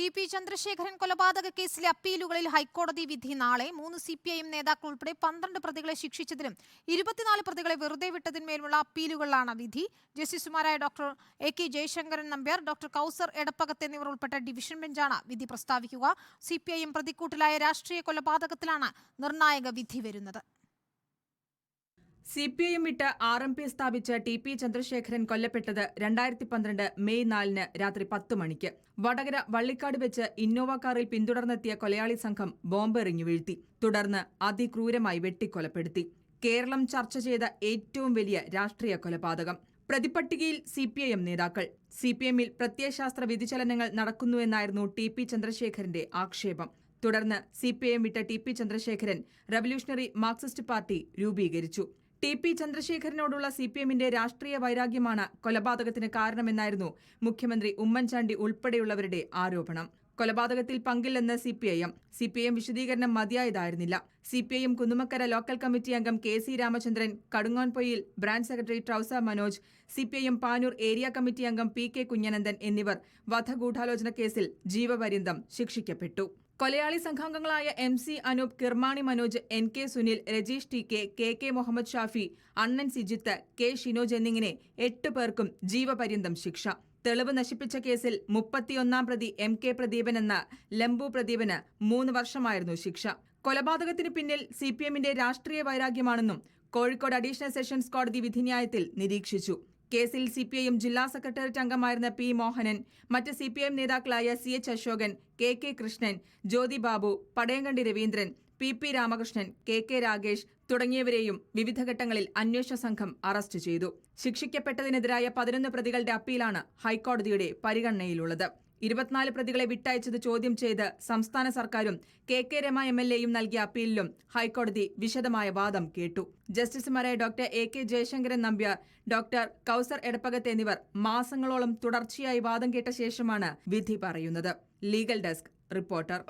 TP. Chandrasekharan കൊലപാതക കേസിലെ അപ്പീലുകളിൽ ഹൈക്കോടതി വിധി നാളെ. 3 CPIM നേതാക്കൾ ഉൾപ്പെടെ 12 പ്രതികളെ ശിക്ഷിച്ചതിലും 24 പ്രതികളെ വെറുതെ വിട്ടതിന്മേലുള്ള അപ്പീലുകളിലാണ് വിധി. ജസ്റ്റിസുമാരായ doctor AK Jayasankaran Nambiar, doctor Kauser Edappagath എന്നിവർ ഉൾപ്പെട്ട ഡിവിഷൻ ബെഞ്ചാണ് വിധി പ്രസ്താവിക്കുക. CPIM പ്രതിക്കൂട്ടിലായ രാഷ്ട്രീയ കൊലപാതകത്തിലാണ് നിർണായക വിധി വരുന്നത്. CPIM വിട്ട് RMP സ്ഥാപിച്ച ടി.പി. ചന്ദ്രശേഖരൻ കൊല്ലപ്പെട്ടത് 2012 മെയ് 4 രാത്രി 10 മണിക്ക്. വടകര വള്ളിക്കാട് വെച്ച് ഇന്നോവ കാറിൽ പിന്തുടർന്നെത്തിയ കൊലയാളി സംഘം ബോംബെറിഞ്ഞു വീഴ്ത്തി. തുടർന്ന് അതിക്രൂരമായി വെട്ടിക്കൊലപ്പെടുത്തി. കേരളം ചർച്ച ചെയ്ത ഏറ്റവും വലിയ രാഷ്ട്രീയ കൊലപാതകം. പ്രതിപട്ടികയിൽ CPIM നേതാക്കൾ. CPIMൽ പ്രത്യയശാസ്ത്ര വ്യതിചലനങ്ങൾ നടക്കുന്നുവെന്നായിരുന്നു ടി.പി. ചന്ദ്രശേഖരന്റെ ആക്ഷേപം. തുടർന്ന് CPIM വിട്ട TP. Chandrasekharan revolutionary Marxist party രൂപീകരിച്ചു. ടി.പി. ചന്ദ്രശേഖരനോടുള്ള CPIMന്റെ രാഷ്ട്രീയ വൈരാഗ്യമാണ് കൊലപാതകത്തിന് കാരണമെന്നായിരുന്നു മുഖ്യമന്ത്രി ഉമ്മൻചാണ്ടി ഉൾപ്പെടെയുള്ളവരുടെ ആരോപണം. കൊലപാതകത്തിൽ പങ്കില്ലെന്ന് CPIM വിശദീകരണം മതിയായതായിരുന്നില്ല. CPIM കുന്നുമക്കര ലോക്കൽ കമ്മിറ്റി അംഗം KC Ramachandran, Kadungonpoyil branch secretary Trousa Manoj, CPIM Panoor area committee അംഗം PK കുഞ്ഞനന്ദൻ എന്നിവർ വധഗൂഢാലോചന കേസിൽ ജീവപര്യന്തം ശിക്ഷിക്കപ്പെട്ടു. കൊലയാളി സംഘാംഗങ്ങളായ MC Anoop, Kirmani Manoj, NK Sunil, Rajeesh TK, KK Muhammad Shafi, അണ്ണൻ സിജിത്ത്, K ഷിനോജ് എന്നിങ്ങനെ 8 പേർക്കും ജീവപര്യന്തം ശിക്ഷ. തെളിവ് നശിപ്പിച്ച കേസിൽ 31-ാം പ്രതി MK പ്രദീപൻ എന്ന ലംബു പ്രദീപന് 3 വർഷമായിരുന്നു ശിക്ഷ. കൊലപാതകത്തിന് പിന്നിൽ CPIMന്റെ രാഷ്ട്രീയ വൈരാഗ്യമാണെന്നും കോഴിക്കോട് അഡീഷണൽ സെഷൻസ് കോടതി വിധിന്യായത്തിൽ നിരീക്ഷിച്ചു. കേസിൽ CPIM ജില്ലാ സെക്രട്ടേറിയറ്റ് അംഗമായിരുന്ന P മോഹനൻ, മറ്റ് CPIM നേതാക്കളായ CH അശോകൻ, KK കൃഷ്ണൻ, ജ്യോതി ബാബു, പടയങ്കണ്ടി രവീന്ദ്രൻ, PP രാമകൃഷ്ണൻ, KK രാഗേഷ് തുടങ്ങിയവരെയും വിവിധ ഘട്ടങ്ങളിൽ അന്വേഷണ സംഘം അറസ്റ്റ് ചെയ്തു. ശിക്ഷിക്കപ്പെട്ടതിനെതിരായ 11 പ്രതികളുടെ അപ്പീലാണ് ഹൈക്കോടതിയുടെ പരിഗണനയിലുള്ളത്. 24 പ്രതികളെ വിട്ടയച്ചത് ചോദ്യം ചെയ്ത് സംസ്ഥാന സർക്കാരും KK രമ MLAയും നൽകിയ അപ്പീലിലും ഹൈക്കോടതി വിശദമായ വാദം കേട്ടു. ജസ്റ്റിസുമാരായ doctor AK Jayasankaran Nambiar, doctor Kauser Edappagath എന്നിവർ മാസങ്ങളോളം തുടർച്ചയായി വാദം കേട്ട ശേഷമാണ് വിധി പറയുന്നത്. Legal desk reporter.